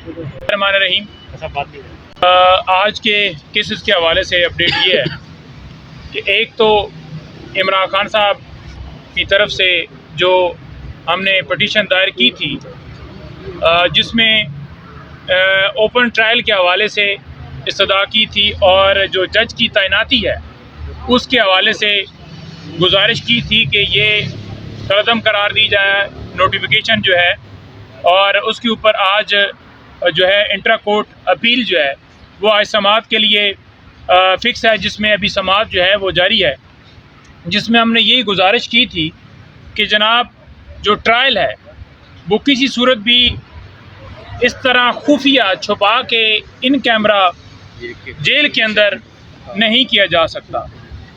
الرحمن الرحیم۔ آج کے کیسز کے حوالے سے اپڈیٹ یہ ہے کہ ایک تو عمران خان صاحب کی طرف سے جو ہم نے پٹیشن دائر کی تھی جس میں اوپن ٹرائل کے حوالے سے استدعا کی تھی اور جو جج کی تعیناتی ہے اس کے حوالے سے گزارش کی تھی کہ یہ قدم قرار دی جائے نوٹیفیکیشن جو ہے، اور اس کے اوپر آج جو ہے انٹرا کورٹ اپیل جو ہے وہ آج سماعت کے لیے فکس ہے، جس میں ابھی سماعت جو ہے وہ جاری ہے، جس میں ہم نے یہی گزارش کی تھی کہ جناب جو ٹرائل ہے وہ کسی صورت بھی اس طرح خفیہ چھپا کے ان کیمرہ جیل کے اندر نہیں کیا جا سکتا۔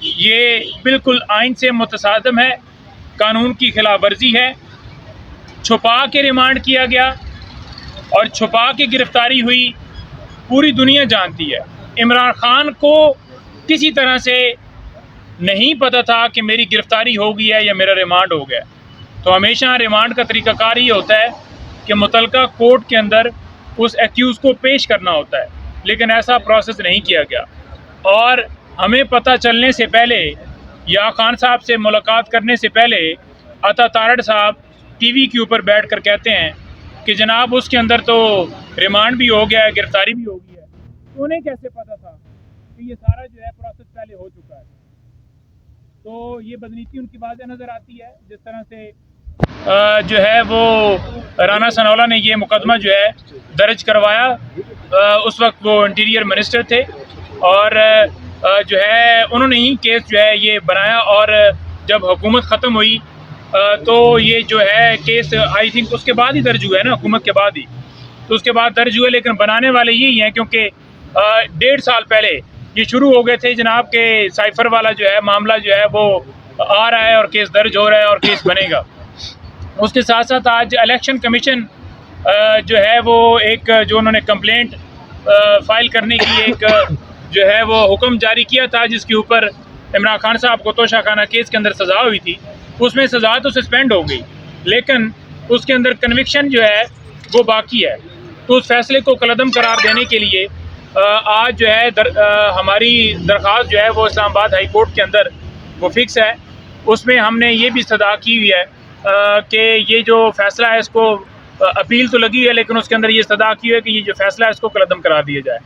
یہ بالکل آئین سے متصادم ہے، قانون کی خلاف ورزی ہے۔ چھپا کے ریمانڈ کیا گیا اور چھپا کے گرفتاری ہوئی، پوری دنیا جانتی ہے۔ عمران خان کو کسی طرح سے نہیں پتہ تھا کہ میری گرفتاری ہو گئی ہے یا میرا ریمانڈ ہو گیا، تو ہمیشہ ریمانڈ کا طریقہ کار یہ ہوتا ہے کہ متعلقہ کورٹ کے اندر اس ایکیوز کو پیش کرنا ہوتا ہے، لیکن ایسا پروسیس نہیں کیا گیا۔ اور ہمیں پتہ چلنے سے پہلے یا خان صاحب سے ملاقات کرنے سے پہلے عطا تارڑ صاحب ٹی وی کے اوپر بیٹھ کر کہتے ہیں کہ جناب اس کے اندر تو ریمانڈ بھی ہو گیا ہے، گرفتاری بھی ہو گئی ہے۔ تو انہیں کیسے پتہ تھا کہ یہ سارا جو ہے پروسیس پہلے ہو چکا ہے؟ تو یہ بدنیتی ان کی واضح نظر آتی ہے۔ جس طرح سے جو ہے وہ رانا ثناءاللہ نے یہ مقدمہ جو ہے درج کروایا، اس وقت وہ انٹیریئر منسٹر تھے، اور جو ہے انہوں نے ہی کیس جو ہے یہ بنایا، اور جب حکومت ختم ہوئی تو یہ جو ہے کیس آئی تھنک اس کے بعد ہی درج ہوا ہے نا، حکومت کے بعد ہی، تو اس کے بعد درج ہوئے، لیکن بنانے والے یہی ہیں کیونکہ 1.5 سال پہلے یہ شروع ہو گئے تھے جناب کہ سائفر والا جو ہے معاملہ جو ہے وہ آ رہا ہے اور کیس درج ہو رہا ہے اور کیس بنے گا۔ اس کے ساتھ ساتھ آج الیکشن کمیشن جو ہے وہ ایک جو انہوں نے کمپلینٹ فائل کرنے کی ایک جو ہے وہ حکم جاری کیا تھا، جس کے اوپر عمران خان صاحب کو توشہ خانہ کیس کے اندر سزا ہوئی تھی، اس میں سزا تو سسپینڈ ہو گئی، لیکن اس کے اندر کنوکشن جو ہے وہ باقی ہے۔ تو اس فیصلے کو کالعدم قرار دینے کے لیے آج جو ہے ہماری درخواست جو ہے وہ اسلام آباد ہائی کورٹ کے اندر وہ فکس ہے۔ اس میں ہم نے یہ بھی استدعا کی ہوئی ہے کہ یہ جو فیصلہ ہے اس کو اپیل تو لگی ہے، لیکن اس کے اندر یہ استدعا کی ہے کہ یہ جو فیصلہ ہے اس کو کالعدم قرار دیا جائے۔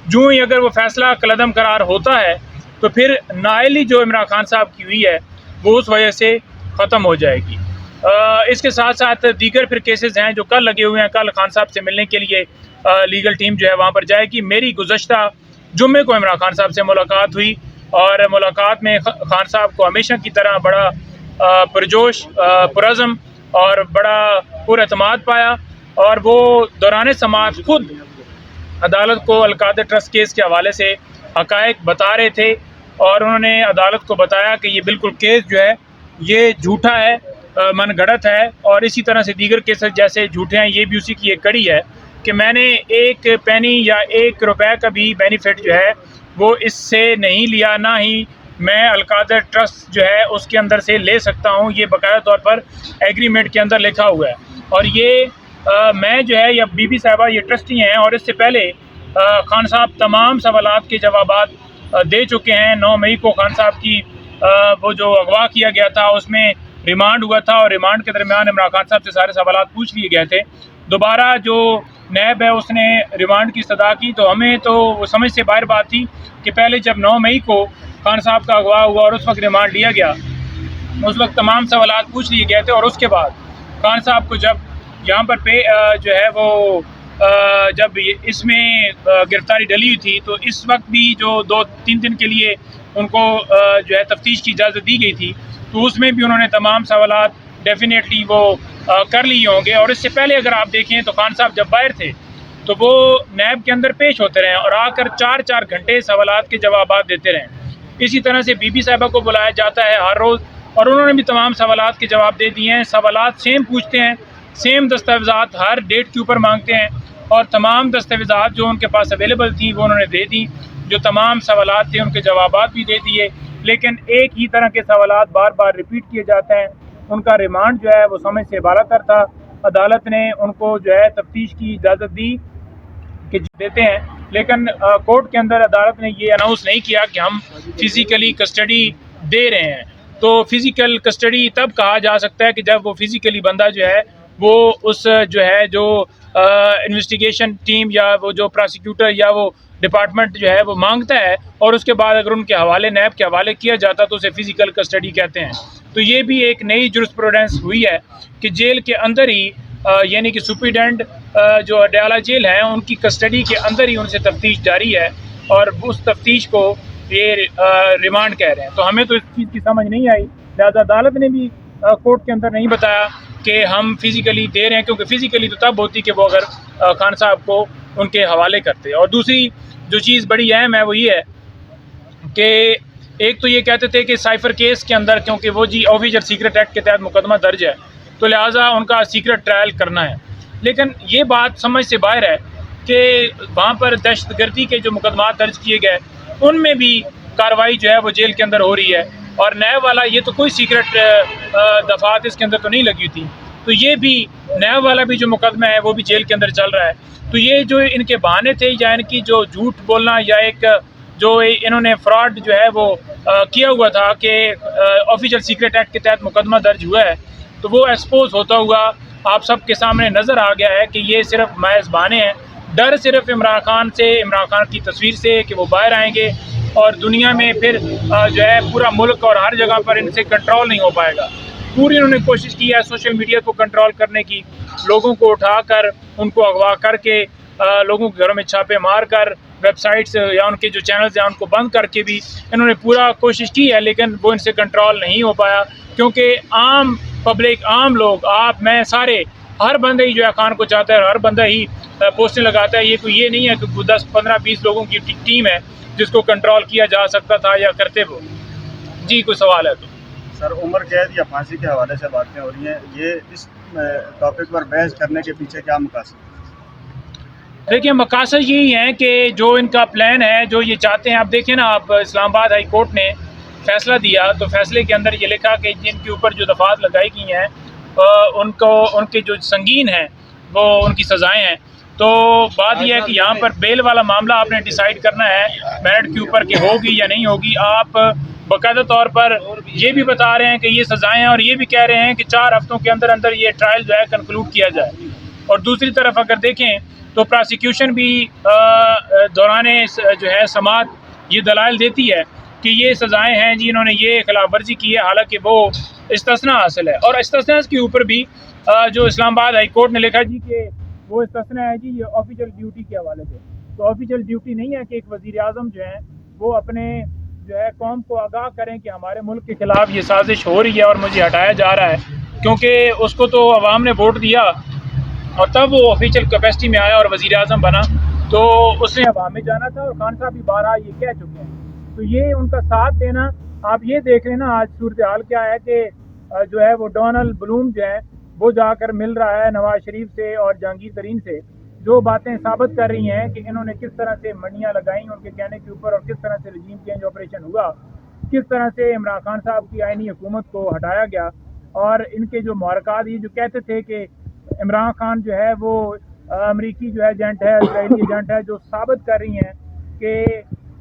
جو ہی اگر وہ فیصلہ کالعدم قرار ہوتا ہے تو پھر نااہلی جو عمران خان صاحب کی ہوئی ہے وہ اس وجہ سے ختم ہو جائے گی۔ اس کے ساتھ ساتھ دیگر پھر کیسز ہیں جو کل لگے ہوئے ہیں۔ کل خان صاحب سے ملنے کے لیے لیگل ٹیم جو ہے وہاں پر جائے گی۔ میری گزشتہ جمعے کو عمران خان صاحب سے ملاقات ہوئی، اور ملاقات میں خان صاحب کو ہمیشہ کی طرح بڑا پرجوش، پرعزم اور بڑا پر اعتماد پایا، اور وہ دوران سماعت خود عدالت کو القادر ٹرسٹ کیس کے حوالے سے حقائق بتا رہے تھے، اور انہوں نے عدالت کو بتایا کہ یہ بالکل کیس جو ہے یہ جھوٹا ہے، من گھڑت ہے، اور اسی طرح سے دیگر کیسز جیسے جھوٹے ہیں، یہ بھی اسی کی ایک کڑی ہے کہ میں نے 1 پینی یا 1 روپے کا بھی بینیفٹ جو ہے وہ اس سے نہیں لیا، نہ ہی میں القادر ٹرسٹ جو ہے اس کے اندر سے لے سکتا ہوں۔ یہ باقاعدہ طور پر ایگریمنٹ کے اندر لکھا ہوا ہے، اور یہ میں جو ہے یا بی بی صاحبہ یہ ٹرسٹی ہیں، اور اس سے پہلے خان صاحب تمام سوالات کے جوابات دے چکے ہیں۔ 9 مئی کو خان صاحب کی وہ جو اغوا کیا گیا تھا اس میں ریمانڈ ہوا تھا، اور ریمانڈ کے درمیان عمران خان صاحب سے سارے سوالات پوچھ لیے گئے تھے۔ دوبارہ جو نیب ہے اس نے ریمانڈ کی استدعا کی، تو ہمیں تو وہ سمجھ سے باہر بات تھی کہ پہلے جب 9 مئی کو خان صاحب کا اغوا ہوا اور اس وقت ریمانڈ لیا گیا، اس وقت تمام سوالات پوچھ لیے گئے تھے، اور اس کے بعد خان صاحب کو جب یہاں پر جو ہے وہ جب اس میں گرفتاری ڈلی ہوئی تھی، تو اس وقت بھی جو 2-3 دن کے لیے ان کو جو ہے تفتیش کی اجازت دی گئی تھی، تو اس میں بھی انہوں نے تمام سوالات ڈیفینیٹلی وہ کر لیے ہوں گے۔ اور اس سے پہلے اگر آپ دیکھیں تو خان صاحب جب باہر تھے تو وہ نیب کے اندر پیش ہوتے رہے اور آ کر 4 گھنٹے سوالات کے جوابات دیتے رہے۔ اسی طرح سے بی بی صاحبہ کو بلایا جاتا ہے ہر روز، اور انہوں نے بھی تمام سوالات کے جواب دے دیے ہیں۔ سوالات سیم پوچھتے ہیں، سیم دستاویزات ہر ڈیٹ کے اوپر مانگتے ہیں، اور تمام دستاویزات جو ان کے پاس اویلیبل تھیں وہ انہوں نے دے دی۔ جو تمام سوالات تھے ان کے جوابات بھی دے دیے، لیکن ایک ہی طرح کے سوالات بار بار ریپیٹ کیے جاتے ہیں۔ ان کا ریمانڈ جو ہے وہ سمجھ سے بالا تر تھا۔ عدالت نے ان کو جو ہے تفتیش کی اجازت دی، کہ دیتے ہیں، لیکن کورٹ کے اندر عدالت نے یہ اناؤنس نہیں کیا کہ ہم فزیکلی کسٹڈی دے رہے ہیں. تو فزیکل کسٹڈی تب کہا جا سکتا ہے کہ جب وہ فزیکلی بندہ جو ہے وہ اس جو انویسٹیگیشن ٹیم یا وہ جو پراسیکیوٹر یا وہ ڈپارٹمنٹ جو ہے وہ مانگتا ہے، اور اس کے بعد اگر ان کے حوالے نیب کے حوالے کیا جاتا تو اسے فزیکل کسٹڈی کہتے ہیں. تو یہ بھی ایک نئی جورسپروڈنس ہوئی ہے کہ جیل کے اندر ہی یعنی کہ سپریڈنٹ جو اڈیالہ جیل ہیں ان کی کسٹڈی کے اندر ہی ان سے تفتیش جاری ہے، اور اس تفتیش کو یہ ریمانڈ کہہ رہے ہیں. تو ہمیں تو اس چیز کی سمجھ نہیں آئی، لہٰذا عدالت نے بھی کورٹ کے اندر نہیں بتایا کہ ہم فزیکلی دے رہے ہیں، کیونکہ فزیکلی تو تب ہوتی کہ وہ اگر خان صاحب کو ان کے حوالے کرتے. اور دوسری جو چیز بڑی اہم ہے وہ یہ ہے کہ ایک تو یہ کہتے تھے کہ سائفر کیس کے اندر کیونکہ وہ آفیشل سیکرٹ ایکٹ کے تحت مقدمہ درج ہے تو لہٰذا ان کا سیکرٹ ٹرائل کرنا ہے، لیکن یہ بات سمجھ سے باہر ہے کہ وہاں پر دہشت گردی کے جو مقدمات درج کیے گئے ان میں بھی کارروائی جو ہے وہ جیل کے اندر ہو رہی ہے، اور نیب والا یہ تو کوئی سیکرٹ دفعات اس کے اندر تو نہیں لگی تھی، تو یہ بھی نیب والا بھی جو مقدمہ ہے وہ بھی جیل کے اندر چل رہا ہے. تو یہ جو ان کے بہانے تھے یا ان کی جو جھوٹ بولنا یا ایک جو انہوں نے فراڈ جو ہے وہ کیا ہوا تھا کہ آفیشل سیکرٹ ایکٹ کے تحت مقدمہ درج ہوا ہے، تو وہ ایکسپوز ہوتا ہوا آپ سب کے سامنے نظر آ گیا ہے کہ یہ صرف محض بہانے ہیں. ڈر صرف عمران خان سے، عمران خان کی تصویر سے کہ وہ باہر آئیں گے اور دنیا میں پھر جو ہے پورا ملک اور ہر جگہ پر ان سے کنٹرول نہیں ہو پائے گا. پوری انہوں نے کوشش کی ہے سوشل میڈیا کو کنٹرول کرنے کی، لوگوں کو اٹھا کر ان کو اغوا کر کے لوگوں کے گھروں میں چھاپے مار کر ویب سائٹس یا ان کے جو چینلز ہیں ان کو بند کر کے بھی انہوں نے پورا کوشش کی ہے، لیکن وہ ان سے کنٹرول نہیں ہو پایا، کیونکہ عام پبلک، عام لوگ، آپ، میں، سارے، ہر بندہ ہی جو ہے خان کو چاہتا ہے، اور ہر بندہ ہی پوسٹیں لگاتا ہے. یہ نہیں ہے کہ 10 15 20 لوگوں کی ٹیم ہے جس کو کنٹرول کیا جا سکتا تھا یا کرتے وہ. جی کوئی سوال ہے تو؟ سر، عمر قید یا پھانسی کے حوالے سے باتیں ہو رہی ہیں، یہ اس ٹاپک پر بحث کرنے کے پیچھے کیا مقاصد؟ دیکھیں مقاصد یہی ہیں کہ جو ان کا پلان ہے، جو یہ چاہتے ہیں، آپ دیکھیں نا، آپ اسلام آباد ہائی کورٹ نے فیصلہ دیا تو فیصلے کے اندر یہ لکھا کہ جن کے اوپر جو دفعات لگائی گئی ہیں ان کے جو سنگین ہیں وہ ان کی سزائیں ہیں. تو بات یہ ہے کہ یہاں پر بیل والا معاملہ آپ نے ڈیسائیڈ کرنا ہے میرٹ کے اوپر کہ ہوگی یا نہیں ہوگی. آپ باقاعدہ طور پر یہ بھی بتا رہے ہیں کہ یہ سزائیں ہیں، اور یہ بھی کہہ رہے ہیں کہ 4 ہفتوں کے اندر اندر یہ ٹرائل جو ہے کنکلوڈ کیا جائے. اور دوسری طرف اگر دیکھیں تو پراسیکیوشن بھی دوران جو ہے سماعت یہ دلائل دیتی ہے کہ یہ سزائیں ہیں جی، انہوں نے یہ خلاف ورزی کی ہے، حالانکہ وہ استثناء حاصل ہے. اور استثناء کے اوپر بھی جو اسلام آباد ہائی کورٹ نے لکھا جی کہ وہ استثناء ہے جی یہ آفیشل ڈیوٹی کے حوالے سے. تو آفیشل ڈیوٹی نہیں ہے کہ ایک وزیر اعظم جو ہیں وہ اپنے جو ہے قوم کو آگاہ کریں کہ ہمارے ملک کے خلاف یہ سازش ہو رہی ہے اور مجھے ہٹایا جا رہا ہے، کیونکہ اس کو تو عوام نے ووٹ دیا اور تب وہ آفیشیل کیپیسٹی میں آیا اور وزیر اعظم بنا، تو اس نے عوام میں جانا تھا. اور خان صاحب بھی بارہا یہ کہہ چکے ہیں. تو یہ ان کا ساتھ دینا، آپ یہ دیکھ لیں نا آج صورتحال کیا ہے کہ جو ہے وہ ڈونلڈ بلوم جو ہے وہ جا کر مل رہا ہے نواز شریف سے اور جہانگیر ترین سے، جو باتیں ثابت کر رہی ہیں کہ انہوں نے کس طرح سے منڈیاں لگائیں ان کے کہنے کے اوپر، اور کس طرح سے رجیم چینج آپریشن ہوا، کس طرح سے عمران خان صاحب کی آئینی حکومت کو ہٹایا گیا. اور ان کے جو محرکات یہ جو کہتے تھے کہ عمران خان جو ہے وہ امریکی جو ہے ایجنٹ ہے، اسرائیلی ایجنٹ ہے، جو ثابت کر رہی ہیں کہ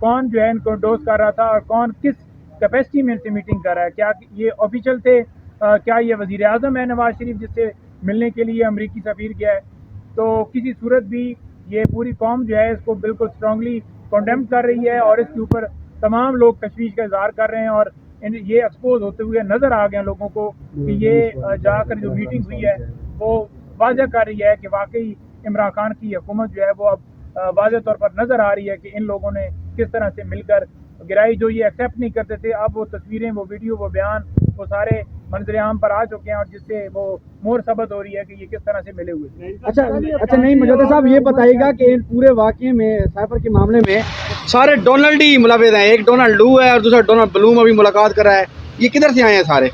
کون جو ہے ان کو ڈوز کر رہا تھا اور کون کس کیپیسٹی میں ان سے میٹنگ کر رہا ہے. کیا یہ آفیشیل تھے؟ کیا یہ وزیر اعظم ہے نواز شریف جس سے ملنے کے لیے امریکی سفیر گیا ہے؟ تو کسی صورت بھی یہ پوری قوم جو ہے اس کو بالکل اسٹرانگلی کنڈیم کر رہی ہے، اور اس کے اوپر تمام لوگ تشویش کا اظہار کر رہے ہیں. اور یہ ایکسپوز ہوتے ہوئے نظر آ گئے لوگوں کو کہ یہ جا کر جو میٹنگ ہوئی ہے وہ واضح کر رہی ہے کہ واقعی عمران خان کی حکومت جو ہے وہ اب واضح طور پر نظر آ رہی ہے کہ ان لوگوں نے کس طرح سے مل کر گرائی. جو یہ ایکسیپٹ نہیں کرتے تھے، اب وہ تصویریں، وہ ویڈیو، وہ بیان، وہ سارے منظر عام پر آ چکے ہیں، اور جس سے وہ مور ثبت ہو رہی ہے کہ یہ کس طرح سے ملے ہوئے. اچھا نہیں مجاہد صاحب یہ بتائیے گا کہ ان پورے واقعے میں، سائفر کے معاملے میں سارے ڈونلڈ ہی ملوث ہیں. ایک ڈونلڈ لو ہے اور دوسرا ڈونلڈ بلوم ابھی ملاقات کر رہا ہے. یہ کدھر سے آئے ہیں سارے؟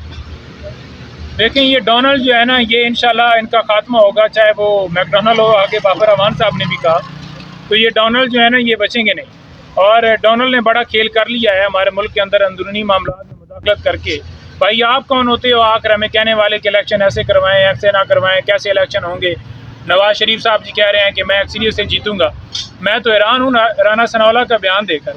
دیکھیں یہ ڈونلڈ جو ہے نا، یہ انشاءاللہ ان کا خاتمہ ہوگا، چاہے وہ میکڈونلڈ ہو، آگے بابر امان صاحب نے بھی کہا. تو یہ ڈونلڈ جو ہے نا یہ بچیں گے نہیں، اور ڈونلڈ نے بڑا کھیل کر لیا ہے ہمارے ملک کے اندر اندرونی معاملات میں مداخلت کر کے. بھائی آپ کون ہوتے ہو آ کر ہمیں کہنے والے کہ الیکشن ایسے کروائیں، ایسے نہ کروائیں، کیسے الیکشن ہوں گے؟ نواز شریف صاحب جی کہہ رہے ہیں کہ میں اکثریت سے جیتوں گا. میں تو حیران ہوں رانا ثناء اللہ کا بیان دے کر.